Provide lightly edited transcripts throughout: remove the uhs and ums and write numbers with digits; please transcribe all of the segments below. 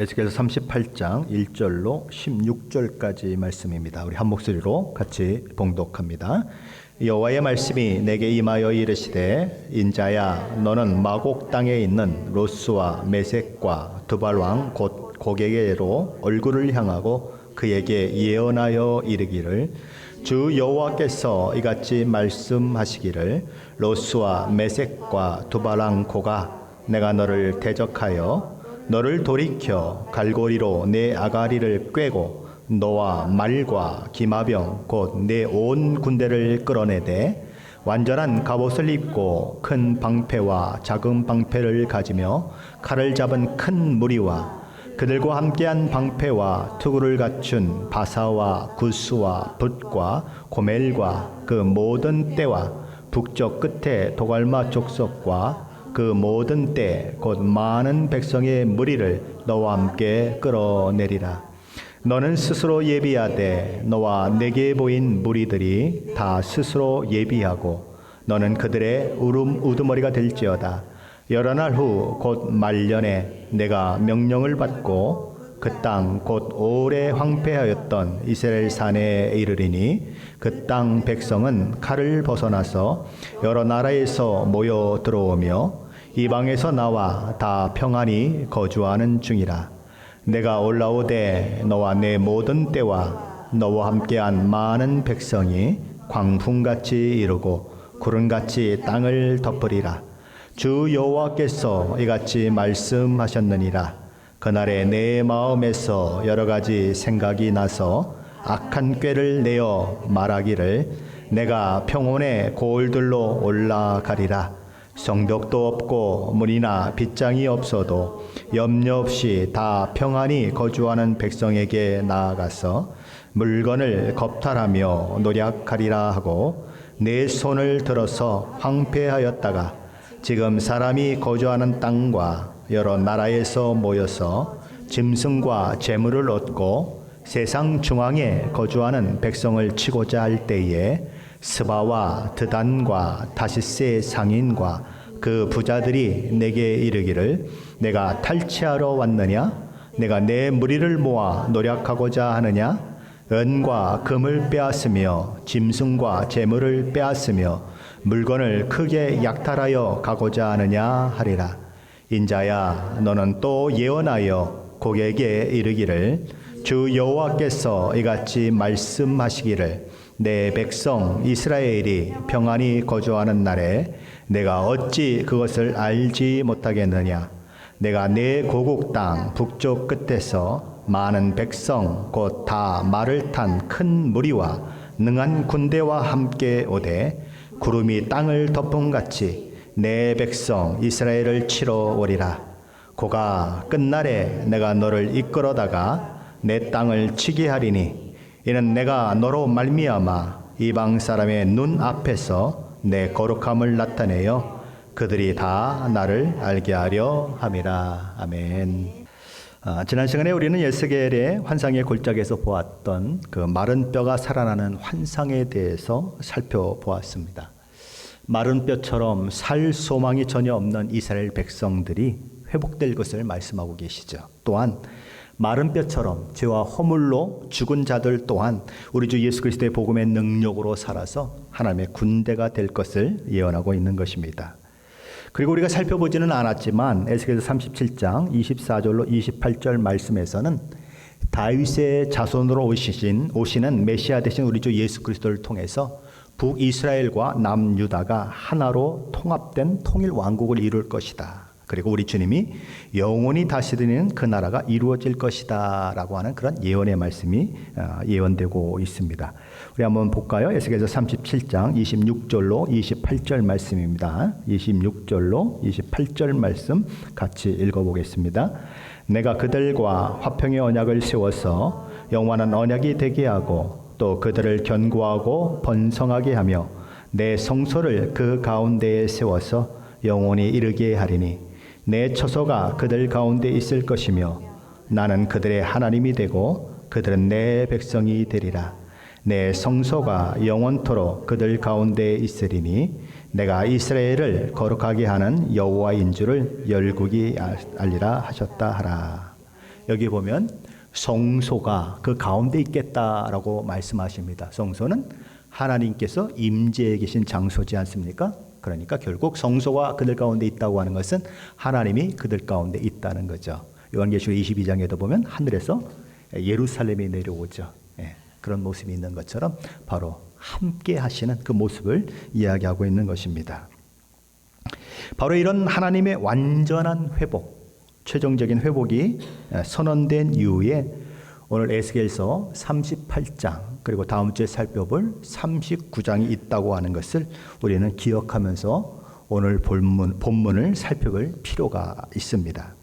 에스겔서 38장 1절로 16절까지 말씀입니다. 우리 한 목소리로 같이 봉독합니다. 여호와의 말씀이 내게 임하여 이르시되 인자야 너는 마곡 땅에 있는 로스와 메섹과 두발 왕 곧 고게게로 얼굴을 향하고 그에게 예언하여 이르기를 주 여호와께서 이같이 말씀하시기를 로스와 메섹과 두발 왕 고가 내가 너를 대적하여 너를 돌이켜 갈고리로 내 아가리를 꿰고 너와 말과 기마병 곧 내 온 군대를 끌어내되 완전한 갑옷을 입고 큰 방패와 작은 방패를 가지며 칼을 잡은 큰 무리와 그들과 함께한 방패와 투구를 갖춘 바사와 구스와 붓과 고멜과 그 모든 떼와 북쪽 끝에 도갈마 족속과 그 모든 때 곧 많은 백성의 무리를 너와 함께 끌어내리라. 너는 스스로 예비하되 너와 내게 보인 무리들이 다 스스로 예비하고 너는 그들의 우두머리가 될지어다. 여러 날 후 곧 말년에 내가 명령을 받고 그 땅 곧 오래 황폐하였던 이스라엘 산에 이르리니 그 땅 백성은 칼을 벗어나서 여러 나라에서 모여 들어오며 이방에서 나와 다 평안히 거주하는 중이라. 내가 올라오되 너와 내 모든 때와 너와 함께한 많은 백성이 광풍같이 이르고 구름같이 땅을 덮으리라. 주 여호와께서 이같이 말씀하셨느니라. 그날에 내 마음에서 여러 가지 생각이 나서 악한 꾀를 내어 말하기를 내가 평온의 고을들로 올라가리라. 성벽도 없고 문이나 빗장이 없어도 염려 없이 다 평안히 거주하는 백성에게 나아가서 물건을 겁탈하며 노략하리라 하고 내 손을 들어서 황폐하였다가 지금 사람이 거주하는 땅과 여러 나라에서 모여서 짐승과 재물을 얻고 세상 중앙에 거주하는 백성을 치고자 할 때에 스바와 드단과 다시스의 상인과 그 부자들이 내게 이르기를 내가 탈취하러 왔느냐? 내가 내 무리를 모아 노략하고자 하느냐? 은과 금을 빼앗으며 짐승과 재물을 빼앗으며 물건을 크게 약탈하여 가고자 하느냐 하리라. 인자야 너는 또 예언하여 고객에게 이르기를 주 여호와께서 이같이 말씀하시기를 내 백성 이스라엘이 평안히 거주하는 날에 내가 어찌 그것을 알지 못하겠느냐. 내가 내 고국 땅 북쪽 끝에서 많은 백성 곧 다 말을 탄 큰 무리와 능한 군대와 함께 오되 구름이 땅을 덮음같이 내 백성 이스라엘을 치러 오리라. 고가 끝날에 내가 너를 이끌어다가 내 땅을 치게 하리니 이는 내가 너로 말미암아 이방 사람의 눈 앞에서 내 거룩함을 나타내어 그들이 다 나를 알게 하려 함이라. 아멘. 지난 시간에 우리는 에스겔의 환상의 골짜기에서 보았던 그 마른 뼈가 살아나는 환상에 대해서 살펴보았습니다. 마른 뼈처럼 살 소망이 전혀 없는 이스라엘 백성들이 회복될 것을 말씀하고 계시죠. 또한 마른 뼈처럼 죄와 허물로 죽은 자들 또한 우리 주 예수 그리스도의 복음의 능력으로 살아서 하나님의 군대가 될 것을 예언하고 있는 것입니다. 그리고 우리가 살펴보지는 않았지만 에스겔서 37장 24절로 28절 말씀에서는 다윗의 자손으로 오시는 메시아 되신 우리 주 예수 그리스도를 통해서 북이스라엘과 남유다가 하나로 통합된 통일 왕국을 이룰 것이다. 그리고 우리 주님이 영원히 다스리는 그 나라가 이루어질 것이다 라고 하는 그런 예언의 말씀이 예언되고 있습니다. 우리 한번 볼까요? 에스겔서 37장 26절로 28절 말씀입니다. 26절로 28절 말씀 같이 읽어보겠습니다. 내가 그들과 화평의 언약을 세워서 영원한 언약이 되게 하고 또 그들을 견고하고 번성하게 하며 내 성소를 그 가운데에 세워서 영원히 이르게 하리니 내 처소가 그들 가운데 있을 것이며 나는 그들의 하나님이 되고 그들은 내 백성이 되리라. 내 성소가 영원토록 그들 가운데 있으리니 내가 이스라엘을 거룩하게 하는 여호와인 줄을 열국이 알리라 하셨다 하라. 여기 보면 성소가 그 가운데 있겠다라고 말씀하십니다. 성소는 하나님께서 임재해 계신 장소지 않습니까? 그러니까 결국 성소가 그들 가운데 있다고 하는 것은 하나님이 그들 가운데 있다는 거죠. 요한계시록 22장에도 보면 하늘에서 예루살렘이 내려오죠. 그런 모습이 있는 것처럼 바로 함께 하시는 그 모습을 이야기하고 있는 것입니다. 바로 이런 하나님의 완전한 회복, 최종적인 회복이 선언된 이후에 오늘 에스겔서 38장 그리고 다음 주에 살펴볼 39장이 있다고 하는 것을 우리는 기억하면서 오늘 본문을 살펴볼 필요가 있습니다.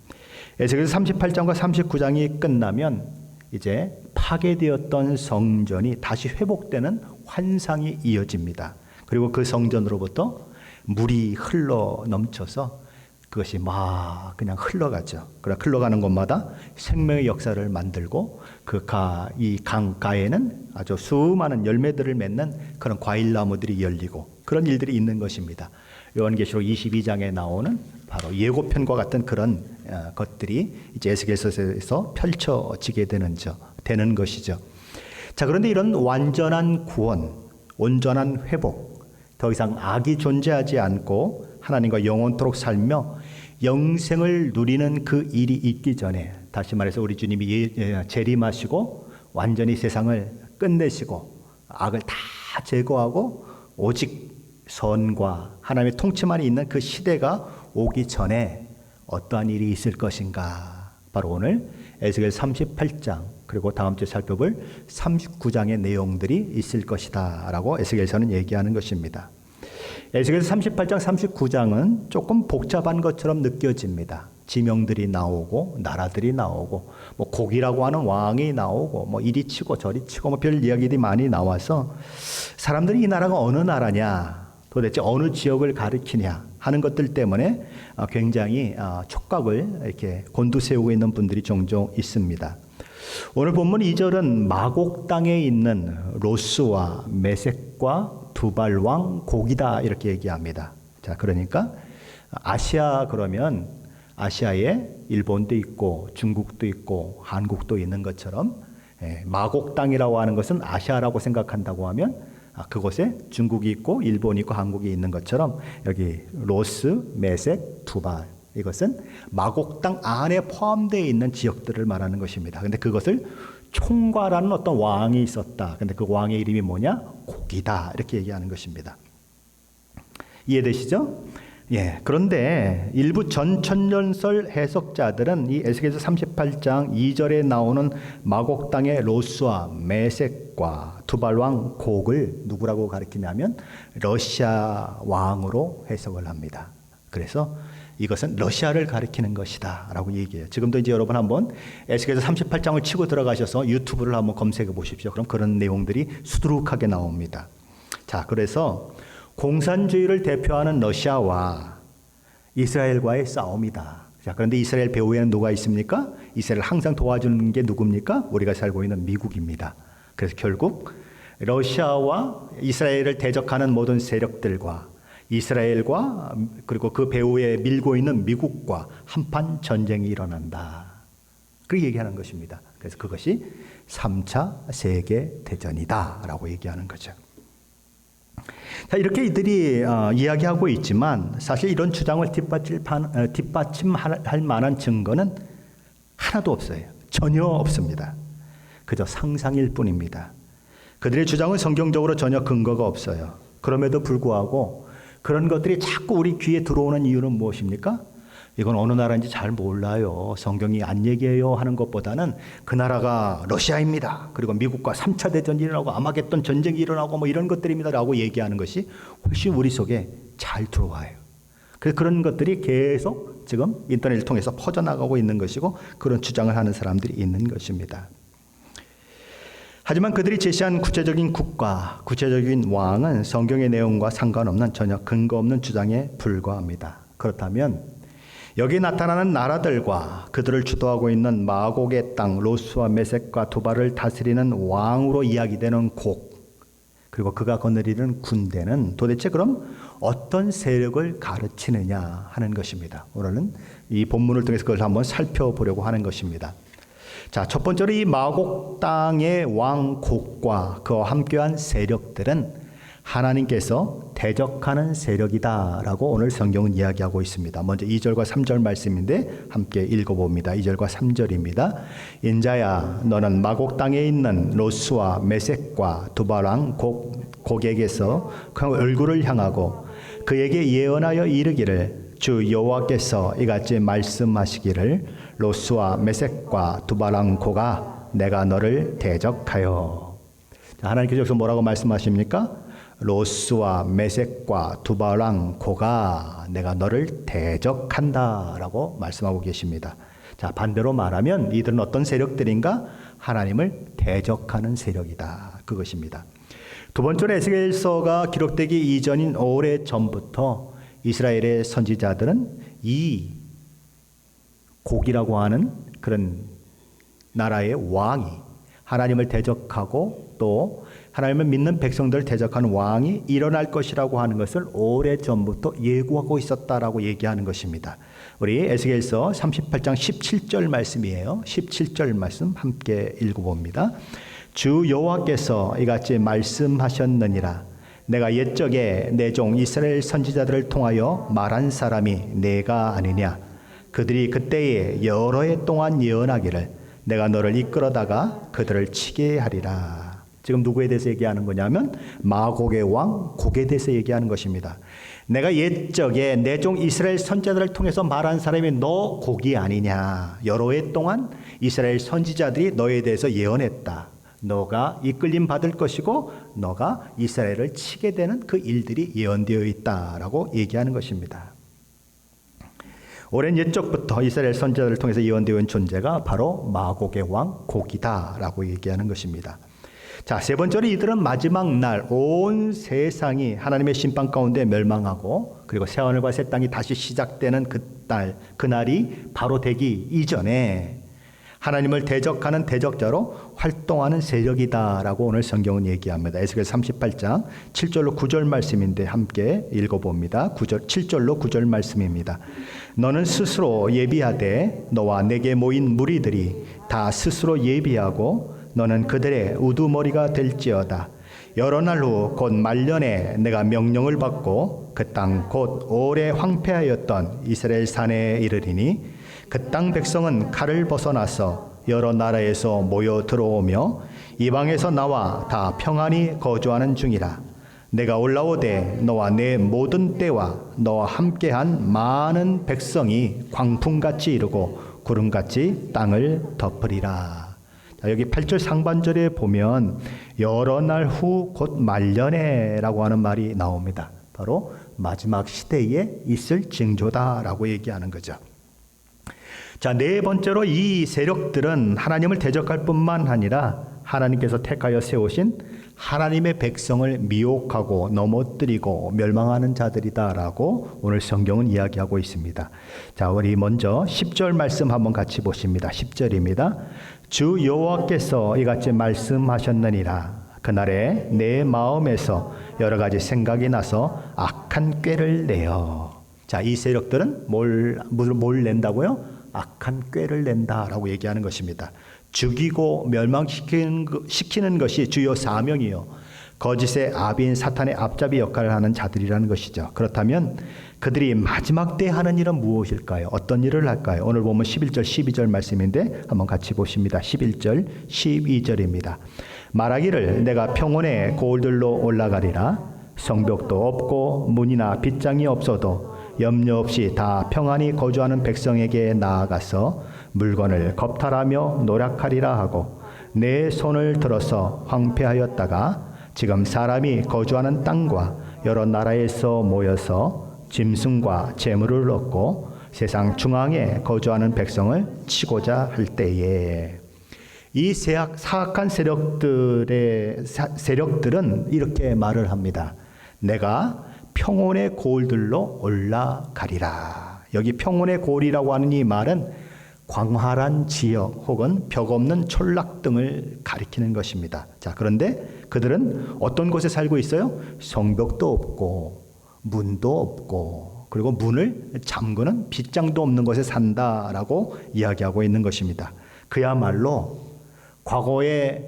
에스겔서 38장과 39장이 끝나면 이제 파괴되었던 성전이 다시 회복되는 환상이 이어집니다. 그리고 그 성전으로부터 물이 흘러 넘쳐서 그것이 막 그냥 흘러가죠. 그러나 흘러가는 곳마다 생명의 역사를 만들고 이 강가에는 아주 수많은 열매들을 맺는 그런 과일나무들이 열리고 그런 일들이 있는 것입니다. 요한계시록 22장에 나오는 바로 예고편과 같은 그런 것들이 이제 에스겔서에서 펼쳐지게 되는 것이죠. 자, 그런데 이런 완전한 구원, 온전한 회복, 더 이상 악이 존재하지 않고 하나님과 영원토록 살며 영생을 누리는 그 일이 있기 전에, 다시 말해서 우리 주님이 재림하시고 완전히 세상을 끝내시고 악을 다 제거하고 오직 선과 하나님의 통치만이 있는 그 시대가 오기 전에 어떠한 일이 있을 것인가, 바로 오늘 에스겔 38장 그리고 다음 주에 살펴볼 39장의 내용들이 있을 것이다 라고 에스겔서는 얘기하는 것입니다. 에스겔서 38장 39장은 조금 복잡한 것처럼 느껴집니다. 지명들이 나오고 나라들이 나오고 뭐 곡이라고 하는 왕이 나오고 뭐 이리 치고 저리 치고 뭐 별 이야기들이 많이 나와서 사람들이 이 나라가 어느 나라냐, 도대체 어느 지역을 가리키냐 하는 것들 때문에 굉장히 촉각을 이렇게 곤두세우고 있는 분들이 종종 있습니다. 오늘 본문 2절은 마곡 땅에 있는 로스와 메섹과 두발 왕 곡이다 이렇게 얘기합니다. 자, 그러니까 아시아 그러면 아시아에 일본도 있고 중국도 있고 한국도 있는 것처럼 마곡 땅이라고 하는 것은 아시아라고 생각한다고 하면 그곳에 중국이 있고 일본이 있고 한국이 있는 것처럼 여기 로스, 메섹, 두발 이것은 마곡 땅 안에 포함되어 있는 지역들을 말하는 것입니다. 그런데 그것을 총괄하는 어떤 왕이 있었다. 그런데 그 왕의 이름이 뭐냐? 곡이다. 이렇게 얘기하는 것입니다. 이해되시죠? 예. 그런데 일부 전천년설 해석자들은 이 에스겔서 38장 2절에 나오는 마곡 땅의 로스와 메섹과 두발 왕 곡을 누구라고 가리키냐면 러시아 왕으로 해석을 합니다. 그래서 이것은 러시아를 가리키는 것이다 라고 얘기해요. 지금도 이제 여러분 한번 에스겔서 38장을 치고 들어가셔서 유튜브를 한번 검색해 보십시오. 그럼 그런 내용들이 수두룩하게 나옵니다. 자, 그래서 공산주의를 대표하는 러시아와 이스라엘과의 싸움이다. 자, 그런데 이스라엘 배후에는 누가 있습니까? 이스라엘을 항상 도와주는 게 누굽니까? 우리가 살고 있는 미국입니다. 그래서 결국 러시아와 이스라엘을 대적하는 모든 세력들과 이스라엘과 그리고 그 배후에 밀고 있는 미국과 한판 전쟁이 일어난다. 그렇게 얘기하는 것입니다. 그래서 그것이 3차 세계대전이다 라고 얘기하는 거죠. 자, 이렇게 이들이 이야기하고 있지만 사실 이런 주장을 뒷받침할 만한 증거는 하나도 없어요. 전혀 없습니다. 그저 상상일 뿐입니다. 그들의 주장은 성경적으로 전혀 근거가 없어요. 그럼에도 불구하고 그런 것들이 자꾸 우리 귀에 들어오는 이유는 무엇입니까? 이건 어느 나라인지 잘 몰라요. 성경이 안 얘기해요 하는 것보다는 그 나라가 러시아입니다. 그리고 미국과 3차 대전이 일어나고 아마겟돈 전쟁이 일어나고 뭐 이런 것들입니다 라고 얘기하는 것이 훨씬 우리 속에 잘 들어와요. 그래서 그런 것들이 계속 지금 인터넷을 통해서 퍼져나가고 있는 것이고 그런 주장을 하는 사람들이 있는 것입니다. 하지만 그들이 제시한 구체적인 국가, 구체적인 왕은 성경의 내용과 상관없는 전혀 근거 없는 주장에 불과합니다. 그렇다면 여기 나타나는 나라들과 그들을 주도하고 있는 마곡의 땅 로스와 메섹과 두발을 다스리는 왕으로 이야기되는 곡, 그리고 그가 거느리는 군대는 도대체 그럼 어떤 세력을 가르치느냐 하는 것입니다. 오늘은 이 본문을 통해서 그걸 한번 살펴보려고 하는 것입니다. 자, 첫 번째로 이 마곡 땅의 왕 곡과 그와 함께한 세력들은 하나님께서 대적하는 세력이다라고 오늘 성경은 이야기하고 있습니다. 먼저 2절과 3절 말씀인데 함께 읽어봅니다. 2절과 3절입니다. 인자야, 너는 마곡 땅에 있는 로스와 메섹과 두바랑 곡에게서 그 얼굴을 향하고 그에게 예언하여 이르기를 주 여호와께서 이같이 말씀하시기를 로스와 메섹과 두바랑 고가 내가 너를 대적하여. 자, 하나님께서 여기서 뭐라고 말씀하십니까? 로스와 메섹과 두바랑 고가 내가 너를 대적한다라고 말씀하고 계십니다. 자, 반대로 말하면 이들은 어떤 세력들인가? 하나님을 대적하는 세력이다. 그것입니다. 두 번째로 에스겔서가 기록되기 이전인 오래 전부터 이스라엘의 선지자들은 이 곡이라고 하는 그런 나라의 왕이 하나님을 대적하고 또 하나님을 믿는 백성들을 대적하는 왕이 일어날 것이라고 하는 것을 오래전부터 예고하고 있었다라고 얘기하는 것입니다. 우리 에스겔서 38장 17절 말씀이에요. 17절 말씀 함께 읽어봅니다. 주 여호와께서 이같이 말씀하셨느니라. 내가 옛적에 내 종 이스라엘 선지자들을 통하여 말한 사람이 내가 아니냐. 그들이 그때에 여러 해 동안 예언하기를 내가 너를 이끌어다가 그들을 치게 하리라. 지금 누구에 대해서 얘기하는 거냐면 마곡의 왕 곡에 대해서 얘기하는 것입니다. 내가 옛적에 내 종 이스라엘 선지자들을 통해서 말한 사람이 너 곡이 아니냐. 여러 해 동안 이스라엘 선지자들이 너에 대해서 예언했다. 너가 이끌림 받을 것이고 너가 이스라엘을 치게 되는 그 일들이 예언되어 있다라고 얘기하는 것입니다. 오랜 옛적부터 이스라엘 선지자들을 통해서 예언되어 있는 존재가 바로 마곡의 왕 곡이다라고 얘기하는 것입니다. 자, 세 번째로 이들은 마지막 날 온 세상이 하나님의 심판 가운데 멸망하고 그리고 새하늘과 새 땅이 다시 시작되는 그날이 바로 되기 이전에 하나님을 대적하는 대적자로 활동하는 세력이다라고 오늘 성경은 얘기합니다. 에스겔 38장 7절로 9절 말씀인데 함께 읽어봅니다. 7절로 9절 말씀입니다. 너는 스스로 예비하되 너와 내게 모인 무리들이 다 스스로 예비하고 너는 그들의 우두머리가 될지어다. 여러 날 후 곧 말년에 내가 명령을 받고 그 땅 곧 오래 황폐하였던 이스라엘 산에 이르리니 그 땅 백성은 칼을 벗어나서 여러 나라에서 모여 들어오며 이방에서 나와 다 평안히 거주하는 중이라. 내가 올라오되 너와 내 모든 때와 너와 함께한 많은 백성이 광풍같이 이르고 구름같이 땅을 덮으리라. 자, 여기 8절 상반절에 보면 여러 날 후 곧 말년에라고 하는 말이 나옵니다. 바로 마지막 시대에 있을 징조다라고 얘기하는 거죠. 자, 네 번째로 이 세력들은 하나님을 대적할 뿐만 아니라 하나님께서 택하여 세우신 하나님의 백성을 미혹하고 넘어뜨리고 멸망하는 자들이다라고 오늘 성경은 이야기하고 있습니다. 자, 우리 먼저 10절 말씀 한번 같이 보십니다. 10절입니다. 주 여호와께서 이같이 말씀하셨느니라. 그날에 내 마음에서 여러 가지 생각이 나서 악한 꾀를 내어. 자, 이 세력들은 뭘 낸다고요? 악한 꾀를 낸다라고 얘기하는 것입니다. 죽이고 멸망시키는 것이 주요 사명이요 거짓의 아비인 사탄의 앞잡이 역할을 하는 자들이라는 것이죠. 그렇다면 그들이 마지막 때 하는 일은 무엇일까요? 어떤 일을 할까요? 오늘 보면 11절 12절 말씀인데 한번 같이 보십니다. 11절 12절입니다. 말하기를 내가 평온의 고을들로 올라가리라. 성벽도 없고 문이나 빗장이 없어도 염려 없이 다 평안히 거주하는 백성에게 나아가서 물건을 겁탈하며 노력하리라 하고 내 손을 들어서 황폐하였다가 지금 사람이 거주하는 땅과 여러 나라에서 모여서 짐승과 재물을 얻고 세상 중앙에 거주하는 백성을 치고자 할 때에 이 사악한 세력들은 이렇게 말을 합니다. 내가 평온의 고을들로 올라가리라. 여기 평온의 고을이라고 하는 이 말은 광활한 지역 혹은 벽 없는 촌락 등을 가리키는 것입니다. 자, 그런데 그들은 어떤 곳에 살고 있어요? 성벽도 없고 문도 없고 그리고 문을 잠그는 빗장도 없는 곳에 산다라고 이야기하고 있는 것입니다. 그야말로 과거에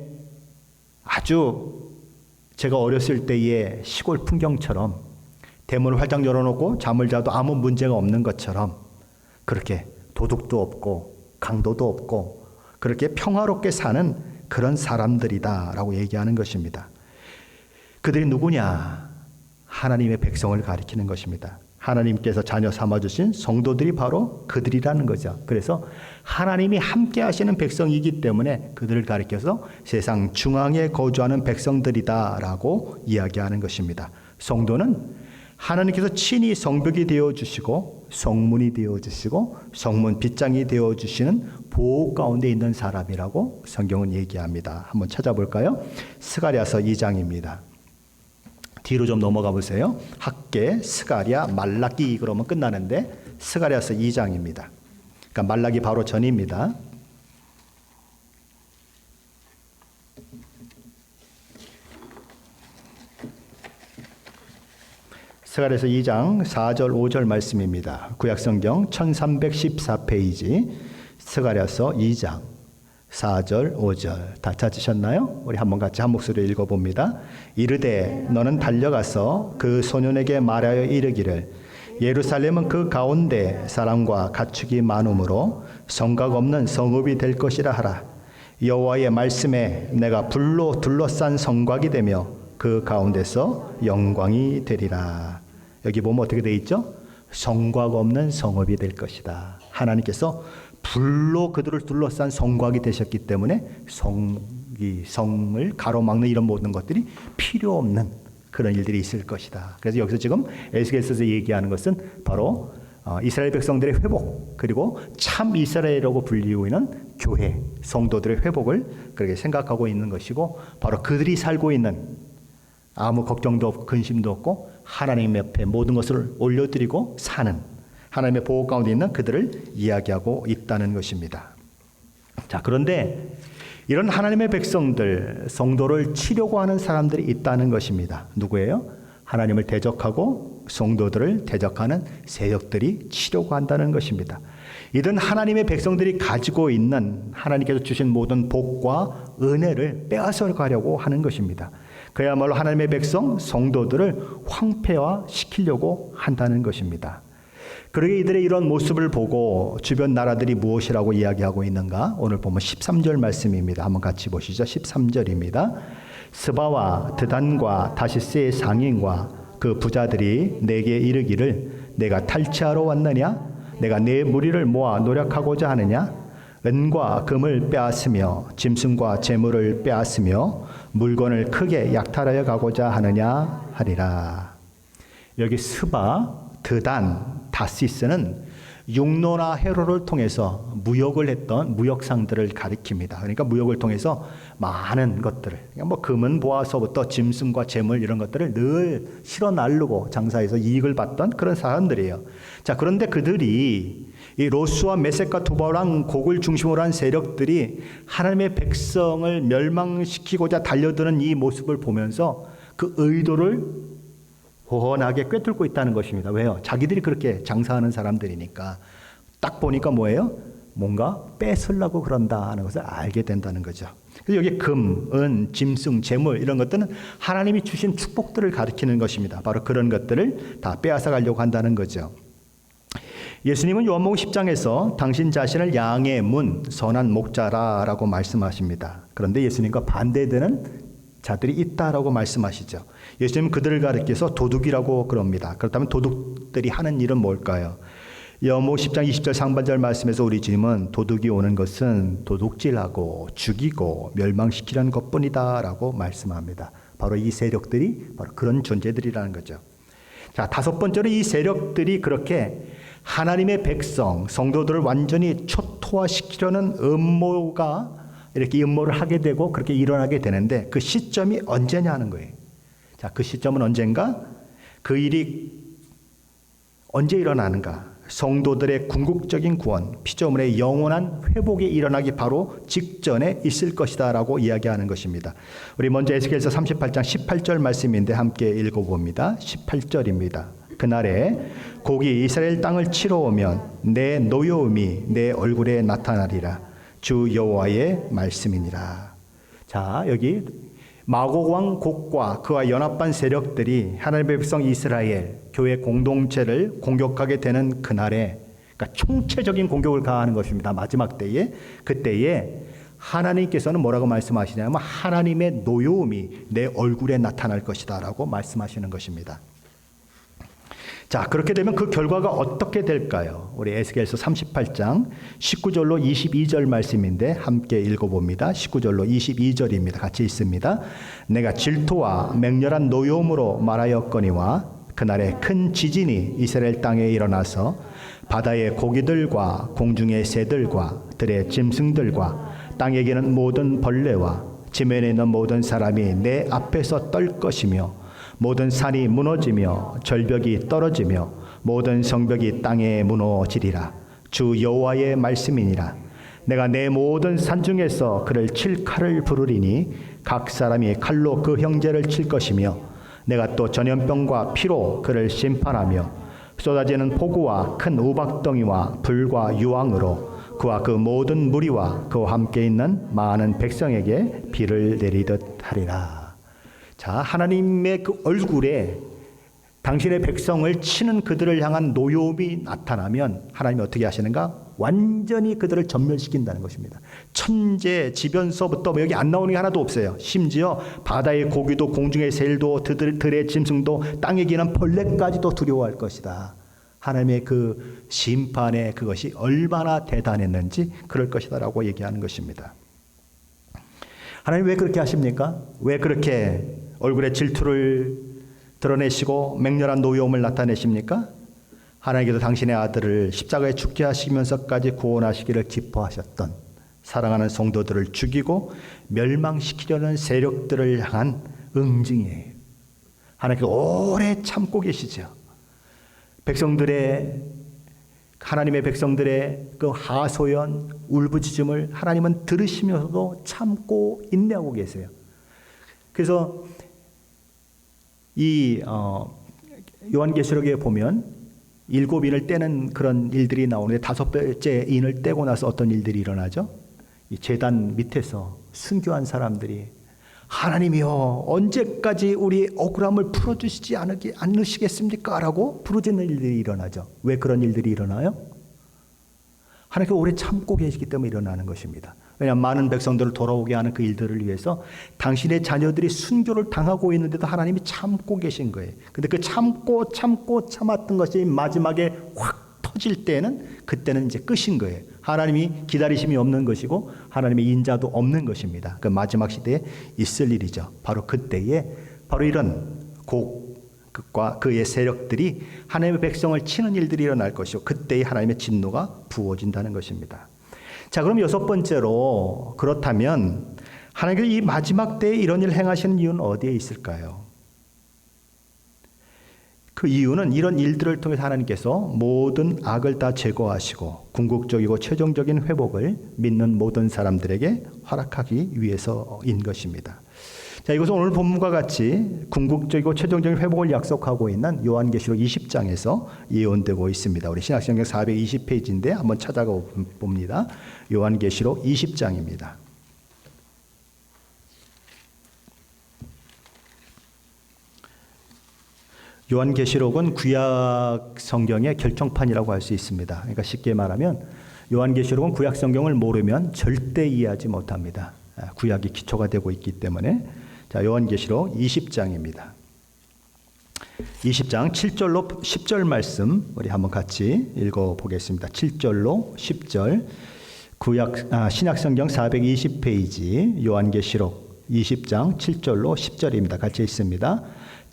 아주 제가 어렸을 때의 시골 풍경처럼 대문을 활짝 열어놓고 잠을 자도 아무 문제가 없는 것처럼 그렇게 도둑도 없고 강도도 없고 그렇게 평화롭게 사는 그런 사람들이다라고 얘기하는 것입니다. 그들이 누구냐? 하나님의 백성을 가리키는 것입니다. 하나님께서 자녀 삼아주신 성도들이 바로 그들이라는 거죠. 그래서 하나님이 함께 하시는 백성이기 때문에 그들을 가리켜서 세상 중앙에 거주하는 백성들이다라고 이야기하는 것입니다. 성도는 하나님께서 친히 성벽이 되어주시고 성문이 되어주시고 성문 빗장이 되어주시는 보호 가운데 있는 사람이라고 성경은 얘기합니다. 한번 찾아볼까요? 스가랴서 2장입니다. 뒤로 좀 넘어가 보세요. 학개, 스가랴, 말라기 그러면 끝나는데 스가랴서 2장입니다. 그러니까 말라기 바로 전입니다. 스가랴서 2장 4절 5절 말씀입니다. 구약성경 1314페이지 스가랴서 2장 4절 5절 다 찾으셨나요? 우리 한번 같이 한 목소리로 읽어봅니다. 이르되 너는 달려가서 그 소년에게 말하여 이르기를 예루살렘은 그 가운데 사람과 가축이 많으므로 성곽 없는 성읍이 될 것이라 하라. 여호와의 말씀에 내가 불로 둘러싼 성곽이 되며 그 가운데서 영광이 되리라. 여기 보면 어떻게 되어 있죠? 성곽 없는 성읍이 될 것이다. 하나님께서 불로 그들을 둘러싼 성곽이 되셨기 때문에 성을 가로막는 이런 모든 것들이 필요 없는 그런 일들이 있을 것이다. 그래서 여기서 지금 에스겔서에서 얘기하는 것은 바로 이스라엘 백성들의 회복, 그리고 참 이스라엘이라고 불리고 있는 교회, 성도들의 회복을 그렇게 생각하고 있는 것이고, 바로 그들이 살고 있는 아무 걱정도 없고 근심도 없고 하나님 옆에 모든 것을 올려드리고 사는 하나님의 보호 가운데 있는 그들을 이야기하고 있다는 것입니다. 자, 그런데 이런 하나님의 백성들, 성도를 치려고 하는 사람들이 있다는 것입니다. 누구예요? 하나님을 대적하고 성도들을 대적하는 세력들이 치려고 한다는 것입니다. 이런 하나님의 백성들이 가지고 있는 하나님께서 주신 모든 복과 은혜를 빼앗아 가려고 하는 것입니다. 그야말로 하나님의 백성, 성도들을 황폐화시키려고 한다는 것입니다. 그러게 이들의 이런 모습을 보고 주변 나라들이 무엇이라고 이야기하고 있는가? 오늘 보면 13절 말씀입니다. 한번 같이 보시죠. 13절입니다. 스바와 드단과 다시스의 상인과 그 부자들이 내게 이르기를 내가 탈취하러 왔느냐? 내가 내 무리를 모아 노력하고자 하느냐? 은과 금을 빼앗으며 짐승과 재물을 빼앗으며 물건을 크게 약탈하여 가고자 하느냐 하리라. 여기 스바, 드단, 다시스는 육로나 해로를 통해서 무역을 했던 무역상들을 가리킵니다. 그러니까 무역을 통해서 많은 것들을, 그러니까 뭐 금은 보아서부터 짐승과 재물 이런 것들을 늘 실어 나르고 장사해서 이익을 봤던 그런 사람들이에요. 자, 그런데 그들이 이 로스와 메섹과 두바랑 곡을 중심으로 한 세력들이 하나님의 백성을 멸망시키고자 달려드는 이 모습을 보면서 그 의도를 훤하게 꿰뚫고 있다는 것입니다. 왜요? 자기들이 그렇게 장사하는 사람들이니까 딱 보니까 뭐예요? 뭔가 뺏으려고 그런다 하는 것을 알게 된다는 거죠. 그래서 여기 금, 은, 짐승, 재물 이런 것들은 하나님이 주신 축복들을 가리키는 것입니다. 바로 그런 것들을 다 빼앗아 가려고 한다는 거죠. 예수님은 요한복음 10장에서 당신 자신을 양의 문, 선한 목자라라고 말씀하십니다. 그런데 예수님과 반대되는 자들이 있다라고 말씀하시죠. 예수님은 그들을 가리켜서 도둑이라고 그럽니다. 그렇다면 도둑들이 하는 일은 뭘까요? 요한복음 10장 20절 상반절 말씀에서 우리 주님은 도둑이 오는 것은 도둑질하고 죽이고 멸망시키려는 것뿐이다라고 말씀합니다. 바로 이 세력들이 바로 그런 존재들이라는 거죠. 자, 다섯 번째로 이 세력들이 그렇게 하나님의 백성, 성도들을 완전히 초토화시키려는 음모가 이렇게 음모를 하게 되고 그렇게 일어나게 되는데 그 시점이 언제냐 하는 거예요. 자, 그 시점은 언젠가? 그 일이 언제 일어나는가? 성도들의 궁극적인 구원, 피조물의 영원한 회복이 일어나기 바로 직전에 있을 것이다라고 이야기하는 것입니다. 우리 먼저 에스겔서 38장 18절 말씀인데 함께 읽어봅니다. 18절입니다. 그날에 곡이 이스라엘 땅을 치러 오면 내 노여움이 내 얼굴에 나타나리라. 주 여호와의 말씀이니라. 자, 여기 마곡 왕 곡과 그와 연합한 세력들이 하나님의 백성 이스라엘 교회 공동체를 공격하게 되는 그날에, 그러니까 총체적인 공격을 가하는 것입니다. 마지막 때에, 그때에 하나님께서는 뭐라고 말씀하시냐면 하나님의 노여움이 내 얼굴에 나타날 것이다 라고 말씀하시는 것입니다. 자, 그렇게 되면 그 결과가 어떻게 될까요? 우리 에스겔서 38장 19절로 22절 말씀인데 함께 읽어봅니다. 19절로 22절입니다. 같이 있습니다. 내가 질투와 맹렬한 노여움으로 말하였거니와 그날에 큰 지진이 이스라엘 땅에 일어나서 바다의 고기들과 공중의 새들과 들의 짐승들과 땅에 기는 모든 벌레와 지면에 있는 모든 사람이 내 앞에서 떨 것이며 모든 산이 무너지며 절벽이 떨어지며 모든 성벽이 땅에 무너지리라. 주 여호와의 말씀이니라. 내가 내 모든 산 중에서 그를 칠 칼을 부르리니 각 사람이 칼로 그 형제를 칠 것이며 내가 또 전염병과 피로 그를 심판하며 쏟아지는 폭우와 큰 우박덩이와 불과 유황으로 그와 그 모든 무리와 그와 함께 있는 많은 백성에게 비를 내리듯 하리라. 자, 하나님의 그 얼굴에 당신의 백성을 치는 그들을 향한 노여움이 나타나면 하나님이 어떻게 하시는가? 완전히 그들을 전멸시킨다는 것입니다. 천재, 지변서부터 여기 안 나오는 게 하나도 없어요. 심지어 바다의 고기도 공중의 새도 들의 짐승도 땅에 기는 벌레까지도 두려워할 것이다. 하나님의 그 심판의 그것이 얼마나 대단했는지 그럴 것이다 라고 얘기하는 것입니다. 하나님 왜 그렇게 하십니까? 왜 그렇게 얼굴에 질투를 드러내시고 맹렬한 노여움을 나타내십니까? 하나님께서 당신의 아들을 십자가에 죽게 하시면서까지 구원하시기를 기뻐하셨던 사랑하는 성도들을 죽이고 멸망시키려는 세력들을 향한 응징이에요. 하나님께서 오래 참고 계시죠. 하나님의 백성들의 그 하소연, 울부짖음을 하나님은 들으시면서도 참고 인내하고 계세요. 그래서 이 요한계시록에 보면 7인을 떼는 그런 일들이 나오는데 5번째 인을 떼고 나서 어떤 일들이 일어나죠? 이 제단 밑에서 순교한 사람들이 하나님이여 언제까지 우리 억울함을 풀어주시지 않으시겠습니까? 라고 부르짖는 일들이 일어나죠. 왜 그런 일들이 일어나요? 하나님께서 오래 참고 계시기 때문에 일어나는 것입니다. 왜냐하면 많은 백성들을 돌아오게 하는 그 일들을 위해서 당신의 자녀들이 순교를 당하고 있는데도 하나님이 참고 계신 거예요. 근데 그 참고 참았던 것이 마지막에 확 터질 때는 그때는 이제 끝인 거예요. 하나님이 기다리심이 없는 것이고 하나님의 인자도 없는 것입니다. 그 마지막 시대에 있을 일이죠. 바로 그때에 바로 이런 곡과 그의 세력들이 하나님의 백성을 치는 일들이 일어날 것이고 그때에 하나님의 진노가 부어진다는 것입니다. 자, 그럼 6번째로 그렇다면 하나님께서 이 마지막 때에 이런 일을 행하시는 이유는 어디에 있을까요? 그 이유는 이런 일들을 통해서 하나님께서 모든 악을 다 제거하시고 궁극적이고 최종적인 회복을 믿는 모든 사람들에게 허락하기 위해서인 것입니다. 자, 이것은 오늘 본문과 같이 궁극적이고 최종적인 회복을 약속하고 있는 요한계시록 20장에서 예언되고 있습니다. 우리 신약성경 420페이지인데 한번 찾아가 봅니다. 요한계시록 20장입니다. 요한계시록은 구약 성경의 결정판이라고 할 수 있습니다. 그러니까 쉽게 말하면 요한계시록은 구약 성경을 모르면 절대 이해하지 못합니다. 구약이 기초가 되고 있기 때문에. 자, 요한계시록 20장입니다. 20장 7절로 10절 말씀 우리 한번 같이 읽어보겠습니다. 7절로 10절 신약성경 420페이지 요한계시록 20장 7절로 10절입니다. 같이 있습니다.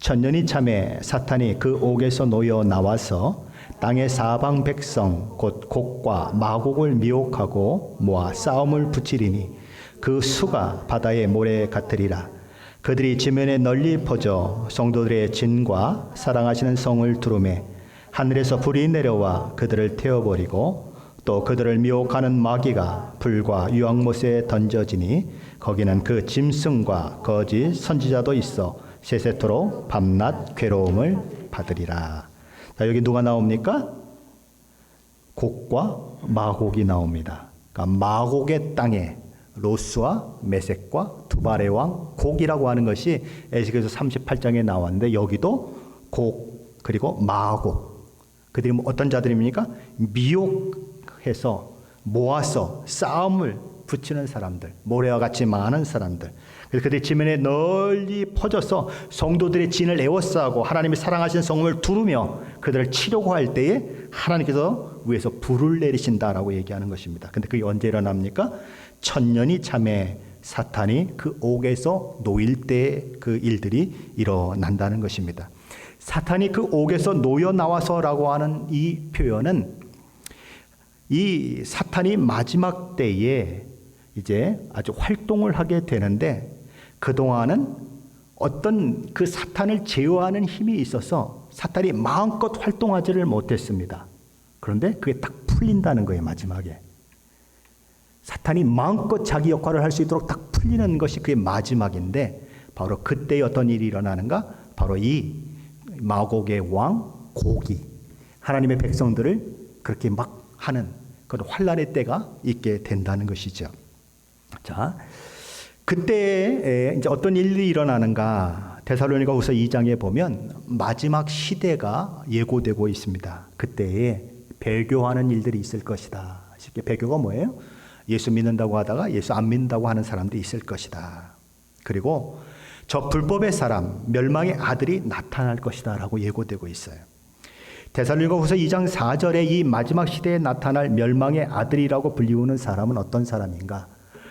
천년이 참에 사탄이 그 옥에서 놓여 나와서 땅의 사방 백성 곧 곡과 마곡을 미혹하고 모아 싸움을 붙이리니 그 수가 바다의 모래 같으리라. 그들이 지면에 널리 퍼져 성도들의 진과 사랑하시는 성을 두루매 하늘에서 불이 내려와 그들을 태워버리고 또 그들을 미혹하는 마귀가 불과 유황못에 던져지니 거기는 그 짐승과 거짓 선지자도 있어 세세토록 밤낮 괴로움을 받으리라. 자, 여기 누가 나옵니까? 곡과 마곡이 나옵니다. 그러니까 마곡의 땅에 로스와 메섹과 두발의 왕 곡이라고 하는 것이 에스겔서 38장에 나왔는데, 여기도 곡 그리고 마곡, 그들이 어떤 자들입니까? 미혹해서 모아서 싸움을 붙이는 사람들, 모래와 같이 많은 사람들. 그래서 그들이 지면에 널리 퍼져서 성도들의 진을 에워싸고 하나님이 사랑하신 성음을 두르며 그들을 치려고 할 때에 하나님께서 위에서 불을 내리신다라고 얘기하는 것입니다. 근데 그게 언제 일어납니까? 천년이 참에 사탄이 그 옥에서 놓일 때 그 일들이 일어난다는 것입니다. 사탄이 그 옥에서 놓여 나와서라고 하는 이 표현은, 이 사탄이 마지막 때에 이제 아주 활동을 하게 되는데, 그동안은 어떤 그 사탄을 제어하는 힘이 있어서 사탄이 마음껏 활동하지를 못했습니다. 그런데 그게 딱 풀린다는 거예요. 마지막에 사탄이 마음껏 자기 역할을 할 수 있도록 딱 풀리는 것이 그게 마지막인데, 바로 그때 어떤 일이 일어나는가? 바로 이 마곡의 왕 곡이 하나님의 백성들을 그렇게 막 하는 그런 환란의 때가 있게 된다는 것이죠. 자, 그때 이제 어떤 일이 일어나는가? 데살로니가후서 2장에 보면 마지막 시대가 예고되고 있습니다. 그때에 배교하는 일들이 있을 것이다. 쉽게 배교가 뭐예요? 예수 믿는다고 하다가 예수 안 믿는다고 하는 사람들이 있을 것이다. 그리고 저 불법의 사람, 멸망의 아들이 나타날 것이다 라고 예고되고 있어요. 데살로니가후서 2장 4절에 이 마지막 시대에 나타날 멸망의 아들이라고 불리우는 사람은 어떤 사람인가?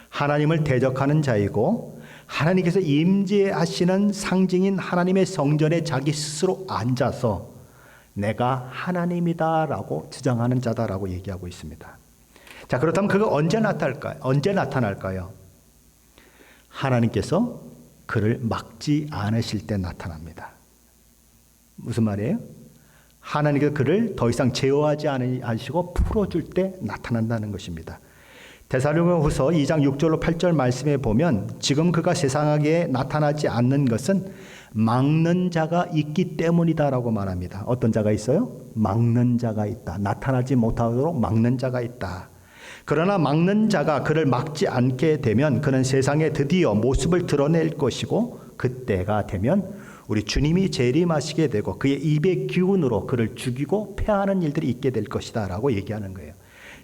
하나님을 대적하는 자이고 하나님께서 임재하시는 상징인 하나님의 성전에 자기 스스로 앉아서 내가 하나님이다라고 주장하는 자다라고 얘기하고 있습니다. 자, 그렇다면 그가 언제 나타날까요? 하나님께서 그를 막지 않으실 때 나타납니다. 무슨 말이에요? 하나님께서 그를 더 이상 제어하지 않으시고 풀어줄 때 나타난다는 것입니다. 데살로니가후서 2장 6절로 8절 말씀에 보면, 지금 그가 세상에 나타나지 않는 것은 막는 자가 있기 때문이다라고 말합니다. 어떤 자가 있어요? 막는 자가 있다. 나타나지 못하도록 막는 자가 있다. 그러나 막는 자가 그를 막지 않게 되면 그는 세상에 드디어 모습을 드러낼 것이고, 그때가 되면 우리 주님이 재림하시게 되고 그의 입의 기운으로 그를 죽이고 패하는 일들이 있게 될 것이다 라고 얘기하는 거예요.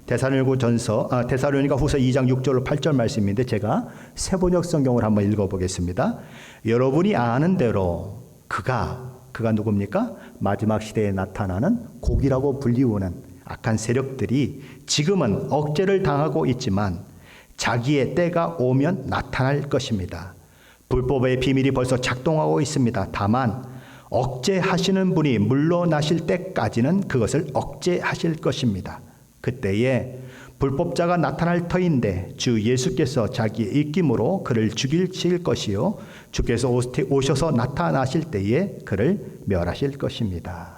데살로니가후서 2장 6절로 8절 말씀인데, 제가 세번역 성경을 한번 읽어보겠습니다. 여러분이 아는 대로 그가 누굽니까? 마지막 시대에 나타나는 곡이라고 불리우는 악한 세력들이 지금은 억제를 당하고 있지만 자기의 때가 오면 나타날 것입니다. 불법의 비밀이 벌써 작동하고 있습니다. 다만 억제하시는 분이 물러나실 때까지는 그것을 억제하실 것입니다. 그때에 불법자가 나타날 터인데 주 예수께서 자기의 입김으로 그를 죽이실 것이요 주께서 오셔서 나타나실 때에 그를 멸하실 것입니다.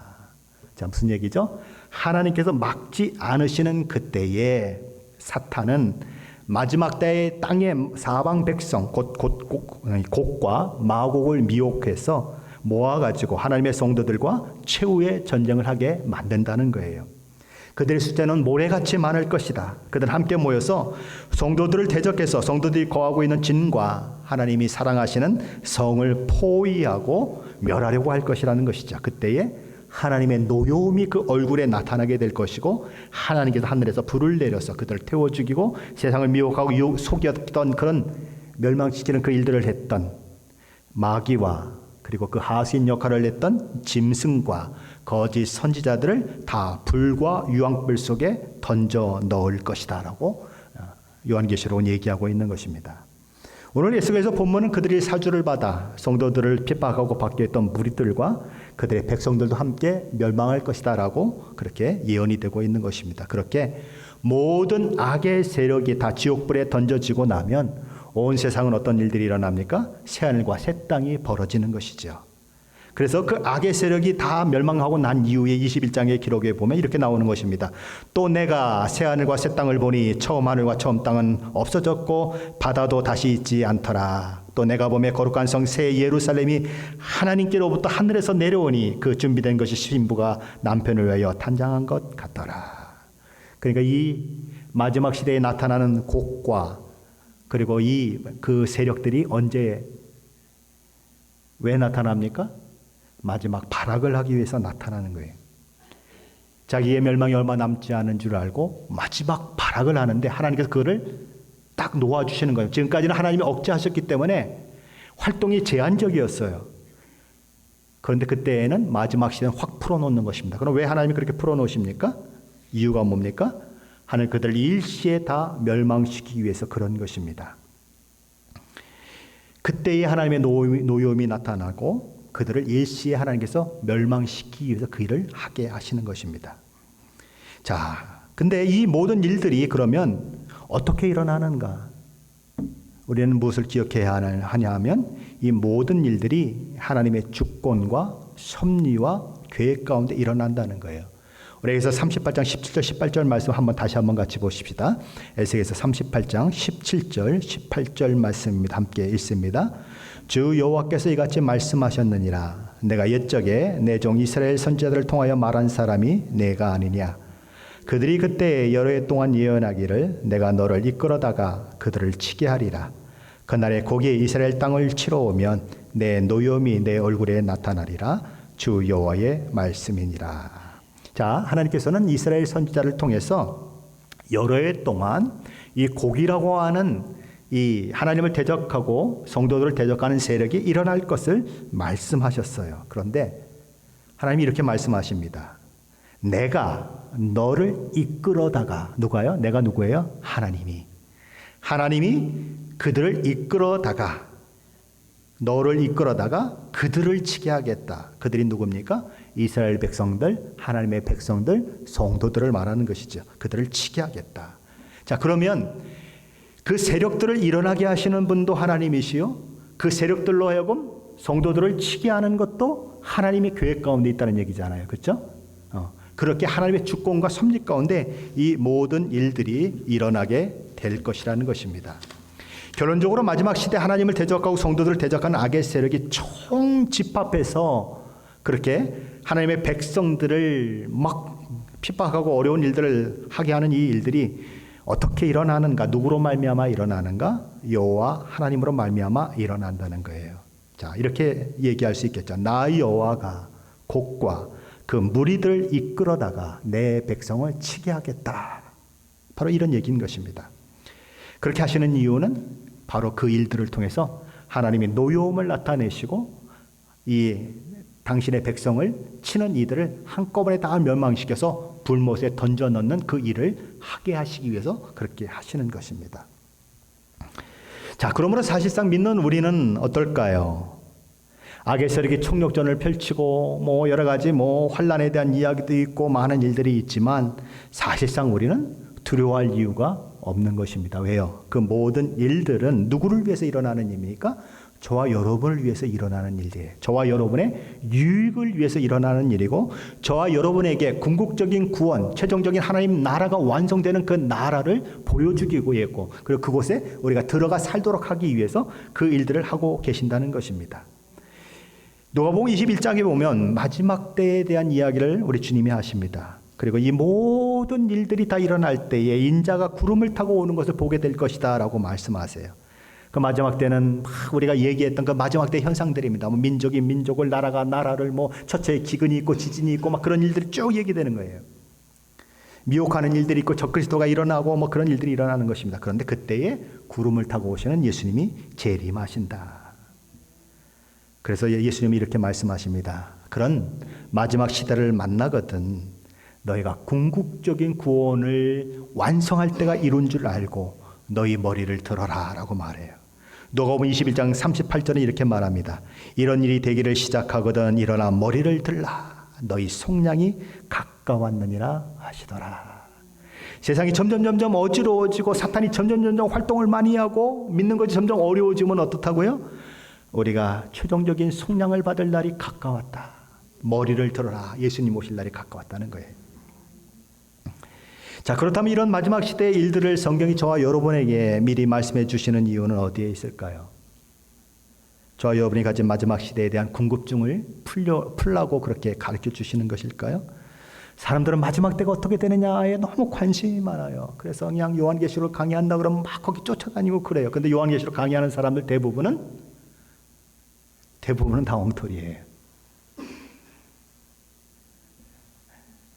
자, 무슨 얘기죠? 하나님께서 막지 않으시는 그때에 사탄은 마지막 때의 땅의 사방 백성 곡과 마곡을 미혹해서 모아가지고 하나님의 성도들과 최후의 전쟁을 하게 만든다는 거예요. 그들의 숫자는 모래같이 많을 것이다. 그들 함께 모여서 성도들을 대적해서 성도들이 거하고 있는 진과 하나님이 사랑하시는 성을 포위하고 멸하려고 할 것이라는 것이죠. 그때에 하나님의 노여움이 그 얼굴에 나타나게 될 것이고, 하나님께서 하늘에서 불을 내려서 그들을 태워 죽이고 세상을 미혹하고 속였던 그런 멸망시키는 그 일들을 했던 마귀와 그리고 그 하수인 역할을 했던 짐승과 거짓 선지자들을 다 불과 유황불 속에 던져 넣을 것이다 라고 요한계시록은 얘기하고 있는 것입니다. 오늘 예수께서 본문은 그들이 사주를 받아 성도들을 핍박하고 박해했던 무리들과 그들의 백성들도 함께 멸망할 것이다 라고 그렇게 예언이 되고 있는 것입니다. 그렇게 모든 악의 세력이 다 지옥불에 던져지고 나면 온 세상은 어떤 일들이 일어납니까? 새하늘과 새 땅이 벌어지는 것이죠. 그래서 그 악의 세력이 다 멸망하고 난 이후에 21장의 기록에 보면 이렇게 나오는 것입니다. 또 내가 새하늘과 새 땅을 보니 처음 하늘과 처음 땅은 없어졌고 바다도 다시 있지 않더라. 또 내가 보매 거룩한 성 새 예루살렘이 하나님께로부터 하늘에서 내려오니 그 준비된 것이 신부가 남편을 위하여 탄장한 것 같더라. 그러니까 이 마지막 시대에 나타나는 곡과 그리고 그 세력들이 언제 왜 나타납니까? 마지막 발악을 하기 위해서 나타나는 거예요. 자기의 멸망이 얼마 남지 않은 줄 알고 마지막 발악을 하는데 하나님께서 그거를 딱 놓아주시는 거예요. 지금까지는 하나님이 억제하셨기 때문에 활동이 제한적이었어요. 그런데 그때에는 마지막 시대는 확 풀어놓는 것입니다. 그럼 왜 하나님이 그렇게 풀어놓으십니까? 이유가 뭡니까? 하나님 그들을 일시에 다 멸망시키기 위해서 그런 것입니다. 그때에 하나님의 노여움이 나타나고 그들을 일시에 하나님께서 멸망시키기 위해서 그 일을 하게 하시는 것입니다. 자, 근데 이 모든 일들이 그러면 어떻게 일어나는가? 우리는 무엇을 기억해야 하냐 하면 이 모든 일들이 하나님의 주권과 섭리와 계획 가운데 일어난다는 거예요. 우리 여기서 38장 17절 18절 말씀 다시 한번 같이 보십시다. 에스겔서 38장 17절 18절 말씀입니다. 함께 읽습니다. 주 여호와께서 이같이 말씀하셨느니라. 내가 옛적에 내 종 이스라엘 선지자들을 통하여 말한 사람이 내가 아니냐. 그들이 그때 여러 해 동안 예언하기를 내가 너를 이끌어다가 그들을 치게 하리라. 그날에 고기에 이스라엘 땅을 치러 오면 내 노염이 내 얼굴에 나타나리라. 주 여호와의 말씀이니라. 자, 하나님께서는 이스라엘 선지자를 통해서 여러 해 동안 이 고기라고 하는 이 하나님을 대적하고 성도들을 대적하는 세력이 일어날 것을 말씀하셨어요. 그런데 하나님이 이렇게 말씀하십니다. 내가 너를 이끌어다가, 누가요? 내가 누구예요? 하나님이 그들을 이끌어다가, 너를 이끌어다가 그들을 치게 하겠다. 그들이 누굽니까? 이스라엘 백성들, 하나님의 백성들, 성도들을 말하는 것이죠. 그들을 치게 하겠다. 자, 그러면 그 세력들을 일어나게 하시는 분도 하나님이시요, 그 세력들로 하여금 성도들을 치게 하는 것도 하나님의 계획 가운데 있다는 얘기잖아요. 그렇죠? 그렇게 하나님의 주권과 섭리 가운데 이 모든 일들이 일어나게 될 것이라는 것입니다. 결론적으로 마지막 시대 하나님을 대적하고 성도들을 대적하는 악의 세력이 총집합해서 그렇게 하나님의 백성들을 막 핍박하고 어려운 일들을 하게 하는 이 일들이 어떻게 일어나는가, 누구로 말미암아 일어나는가? 여호와 하나님으로 말미암아 일어난다는 거예요. 자, 이렇게 얘기할 수 있겠죠. 나 여호와가 곡과 그 무리들을 이끌어다가 내 백성을 치게 하겠다. 바로 이런 얘기인 것입니다. 그렇게 하시는 이유는 바로 그 일들을 통해서 하나님이 노여움을 나타내시고 이 당신의 백성을 치는 이들을 한꺼번에 다 멸망시켜서 불못에 던져 넣는 그 일을 하게 하시기 위해서 그렇게 하시는 것입니다. 자, 그러므로 사실상 믿는 우리는 어떨까요? 악의 세력이 총력전을 펼치고 여러 가지 환난에 대한 이야기도 있고 많은 일들이 있지만 사실상 우리는 두려워할 이유가 없는 것입니다. 왜요? 그 모든 일들은 누구를 위해서 일어나는 일입니까? 저와 여러분을 위해서 일어나는 일이에요. 저와 여러분의 유익을 위해서 일어나는 일이고, 저와 여러분에게 궁극적인 구원, 최종적인 하나님 나라가 완성되는 그 나라를 보여주기 위해고, 그리고 그곳에 우리가 들어가 살도록 하기 위해서 그 일들을 하고 계신다는 것입니다. 누가복음 21장에 보면 마지막 때에 대한 이야기를 우리 주님이 하십니다. 그리고 이 모든 일들이 다 일어날 때에 인자가 구름을 타고 오는 것을 보게 될 것이다 라고 말씀하세요. 그 마지막 때는 우리가 얘기했던 그 마지막 때 현상들입니다. 민족이 민족을, 나라가 나라를, 처처에 기근이 있고 지진이 있고 그런 일들이 쭉 얘기되는 거예요. 미혹하는 일들이 있고 적그리스도가 일어나고 그런 일들이 일어나는 것입니다. 그런데 그때에 구름을 타고 오시는 예수님이 재림하신다. 그래서 예수님이 이렇게 말씀하십니다. 그런 마지막 시대를 만나거든 너희가 궁극적인 구원을 완성할 때가 이룬 줄 알고 너희 머리를 들어라 라고 말해요. 누가복음 21장 38절에 이렇게 말합니다. 이런 일이 되기를 시작하거든 일어나 머리를 들라 너희 속량이 가까웠느니라 하시더라. 세상이 점점 어지러워지고 사탄이 점점 활동을 많이 하고 믿는 것이 점점 어려워지면 어떻다고요? 우리가 최종적인 속량을 받을 날이 가까웠다. 머리를 들어라. 예수님 오실 날이 가까웠다는 거예요. 자, 그렇다면 이런 마지막 시대의 일들을 성경이 저와 여러분에게 미리 말씀해 주시는 이유는 어디에 있을까요? 저와 여러분이 가진 마지막 시대에 대한 궁금증을 풀라고 그렇게 가르쳐 주시는 것일까요? 사람들은 마지막 때가 어떻게 되느냐에 너무 관심이 많아요. 그래서 그냥 요한계시록 강의한다 그러면 막 거기 쫓아다니고 그래요. 근데 요한계시록 강의하는 사람들 대부분은 다 엉터리예요.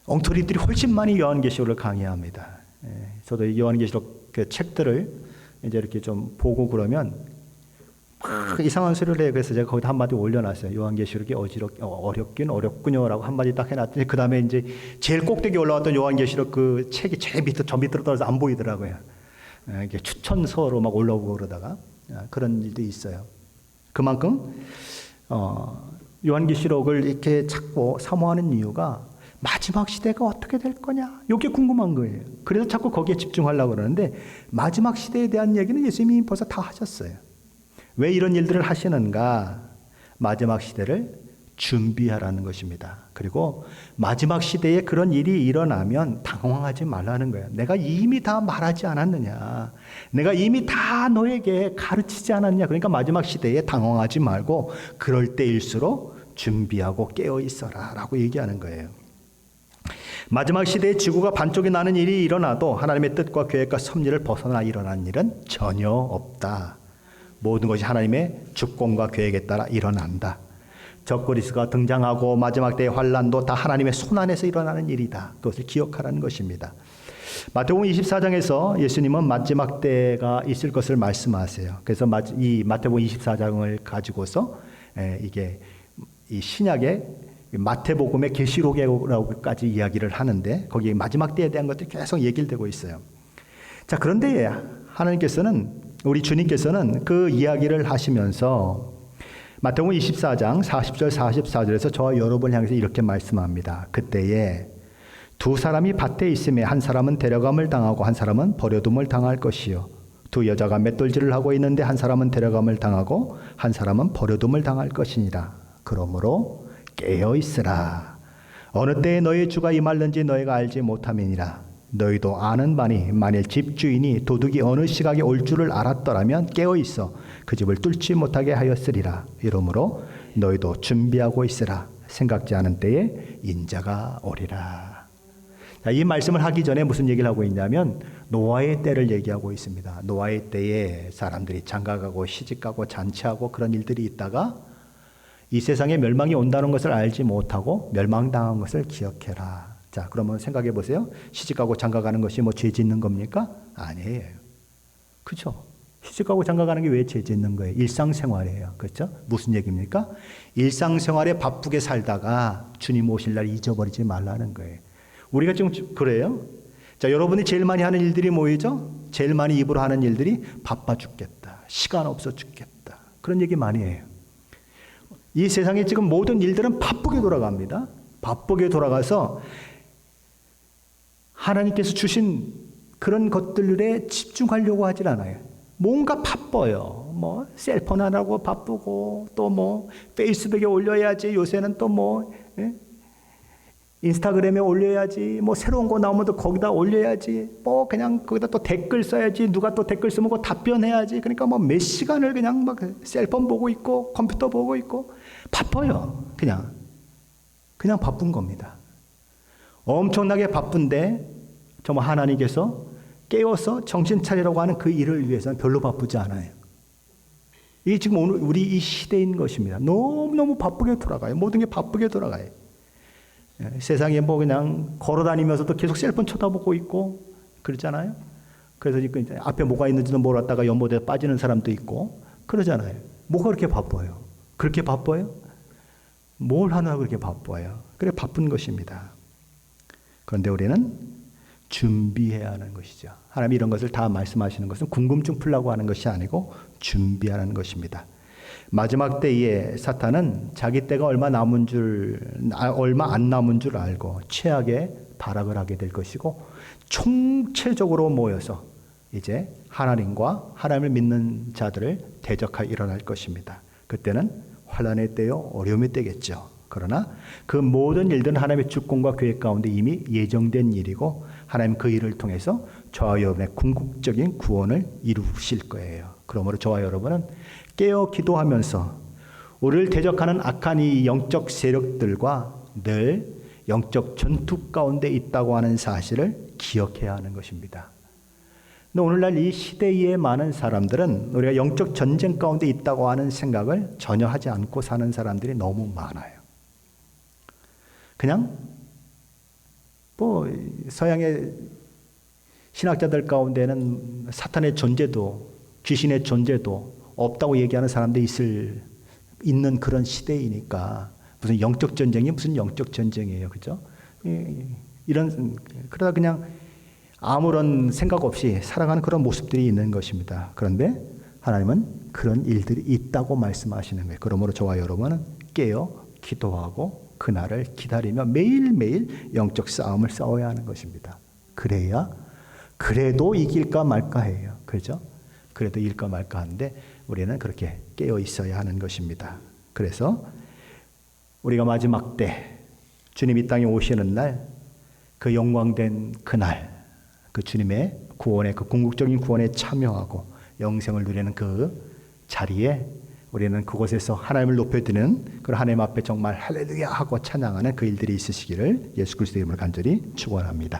엉터리들이 훨씬 많이 요한계시록을 강의합니다. 저도 이 요한계시록 그 책들을 이제 이렇게 좀 보고 그러면 막 이상한 소리를 해요. 그래서 제가 거기다 한마디 올려놨어요. 요한계시록이 어렵긴 어렵군요라고 한마디 딱 해놨더니 그 다음에 이제 제일 꼭대기 올라왔던 요한계시록 그 책이 제일 밑으로 저 밑으로 떨어져서 안 보이더라고요. 이게 추천서로 막 올라오고 그러다가 그런 일도 있어요. 그만큼 요한계시록을 이렇게 찾고 사모하는 이유가 마지막 시대가 어떻게 될 거냐? 이게 궁금한 거예요. 그래서 자꾸 거기에 집중하려고 그러는데 마지막 시대에 대한 얘기는 예수님이 벌써 다 하셨어요. 왜 이런 일들을 하시는가? 마지막 시대를 준비하라는 것입니다. 그리고 마지막 시대에 그런 일이 일어나면 당황하지 말라는 거예요. 내가 이미 다 말하지 않았느냐? 내가 이미 다 너에게 가르치지 않았냐? 그러니까 마지막 시대에 당황하지 말고 그럴 때일수록 준비하고 깨어 있어라 라고 얘기하는 거예요. 마지막 시대에 지구가 반쪽이 나는 일이 일어나도 하나님의 뜻과 계획과 섭리를 벗어나 일어나는 일은 전혀 없다. 모든 것이 하나님의 주권과 계획에 따라 일어난다. 적그리스도가 등장하고 마지막 때의 환란도 다 하나님의 손 안에서 일어나는 일이다. 그것을 기억하라는 것입니다. 마태복음 24장에서 예수님은 마지막 때가 있을 것을 말씀하세요. 그래서 이 마태복음 24장을 가지고서 이게 이 신약의 마태복음의 계시록이라고까지 이야기를 하는데 거기에 마지막 때에 대한 것들이 계속 얘기를 되고 있어요. 자, 그런데 하나님께서는 우리 주님께서는 그 이야기를 하시면서 마태복음 24장 40절 44절에서 저와 여러분을 향해서 이렇게 말씀합니다. 그때에 두 사람이 밭에 있음에 한 사람은 데려감을 당하고 한 사람은 버려둠을 당할 것이요. 두 여자가 맷돌질을 하고 있는데 한 사람은 데려감을 당하고 한 사람은 버려둠을 당할 것이니라. 그러므로 깨어 있으라. 어느 때에 너희 주가 임할는지 너희가 알지 못함이니라. 너희도 아는 바니 만일 집주인이 도둑이 어느 시각에 올 줄을 알았더라면 깨어 있어 그 집을 뚫지 못하게 하였으리라. 이러므로 너희도 준비하고 있으라. 생각지 않은 때에 인자가 오리라. 자, 이 말씀을 하기 전에 무슨 얘기를 하고 있냐면 노아의 때를 얘기하고 있습니다. 노아의 때에 사람들이 장가가고 시집가고 잔치하고 그런 일들이 있다가 이 세상에 멸망이 온다는 것을 알지 못하고 멸망당한 것을 기억해라. 자, 그러면 생각해 보세요. 시집가고 장가가는 것이 뭐 죄 짓는 겁니까? 아니에요. 그렇죠? 시집가고 장가가는 게 왜 죄 짓는 거예요? 일상생활이에요. 그렇죠? 무슨 얘기입니까? 일상생활에 바쁘게 살다가 주님 오실 날 잊어버리지 말라는 거예요. 우리가 지금 그래요. 자, 여러분이 제일 많이 하는 일들이 뭐이죠? 제일 많이 입으로 하는 일들이 바빠 죽겠다. 시간 없어 죽겠다. 그런 얘기 많이 해요. 이 세상에 지금 모든 일들은 바쁘게 돌아갑니다. 바쁘게 돌아가서 하나님께서 주신 그런 것들에 집중하려고 하질 않아요. 뭔가 바빠요. 뭐 셀폰 하라고 바쁘고 또 뭐 페이스북에 올려야지. 요새는 또 뭐 인스타그램에 올려야지. 뭐 새로운 거 나오면 또 거기다 올려야지. 뭐 그냥 거기다 또 댓글 써야지. 누가 또 댓글 쓰면 그거 답변해야지. 그러니까 뭐 몇 시간을 그냥 막 셀폰 보고 있고 컴퓨터 보고 있고 바빠요. 그냥 바쁜 겁니다. 엄청나게 바쁜데 정말 하나님께서 깨워서 정신 차리라고 하는 그 일을 위해서는 별로 바쁘지 않아요. 이게 지금 오늘 우리 이 시대인 것입니다. 너무너무 바쁘게 돌아가요. 모든 게 바쁘게 돌아가요. 세상에 뭐 그냥 걸어다니면서도 계속 셀폰 쳐다보고 있고 그러잖아요. 그래서 이제 앞에 뭐가 있는지도 몰랐다가 연못에 빠지는 사람도 있고 그러잖아요. 뭐가 그렇게 바빠요? 그렇게 바빠요? 뭘 하느라 그렇게 바빠요? 그래 바쁜 것입니다. 그런데 우리는 준비해야 하는 것이죠. 하나님이 이런 것을 다 말씀하시는 것은 궁금증 풀라고 하는 것이 아니고 준비하는 것입니다. 마지막 때에 사탄은 자기 때가 얼마 안 남은 줄 알고 최악의 발악을 하게 될 것이고 총체적으로 모여서 이제 하나님과 하나님을 믿는 자들을 대적하여 일어날 것입니다. 그때는 환난의 때요 어려움의 때겠죠. 그러나 그 모든 일들은 하나님의 주권과 계획 가운데 이미 예정된 일이고 하나님 그 일을 통해서 저와 여러분의 궁극적인 구원을 이루실 거예요. 그러므로 저와 여러분은 깨어 기도하면서 우리를 대적하는 악한 이 영적 세력들과 늘 영적 전투 가운데 있다고 하는 사실을 기억해야 하는 것입니다. 근데 오늘날 이 시대의 많은 사람들은 우리가 영적 전쟁 가운데 있다고 하는 생각을 전혀 하지 않고 사는 사람들이 너무 많아요. 그냥 서양의 신학자들 가운데는 사탄의 존재도 귀신의 존재도 없다고 얘기하는 사람들이 있는 그런 시대이니까 무슨 영적 전쟁이 무슨 영적 전쟁이에요, 그죠? 그러다 그냥 아무런 생각 없이 살아가는 그런 모습들이 있는 것입니다. 그런데 하나님은 그런 일들이 있다고 말씀하시는 거예요. 그러므로 저와 여러분은 깨어 기도하고 그날을 기다리며 매일매일 영적 싸움을 싸워야 하는 것입니다. 그래도 이길까 말까 해요. 그죠? 그래도 이길까 말까 하는데 우리는 그렇게 깨어 있어야 하는 것입니다. 그래서 우리가 마지막 때 주님 이 땅에 오시는 날, 그 영광된 그날, 그 주님의 구원의 그 궁극적인 구원에 참여하고 영생을 누리는 그 자리에 우리는 그곳에서 하나님을 높여드리는 그 하나님 앞에 정말 할렐루야 하고 찬양하는 그 일들이 있으시기를 예수 그리스도의 이름으로 간절히 축원합니다.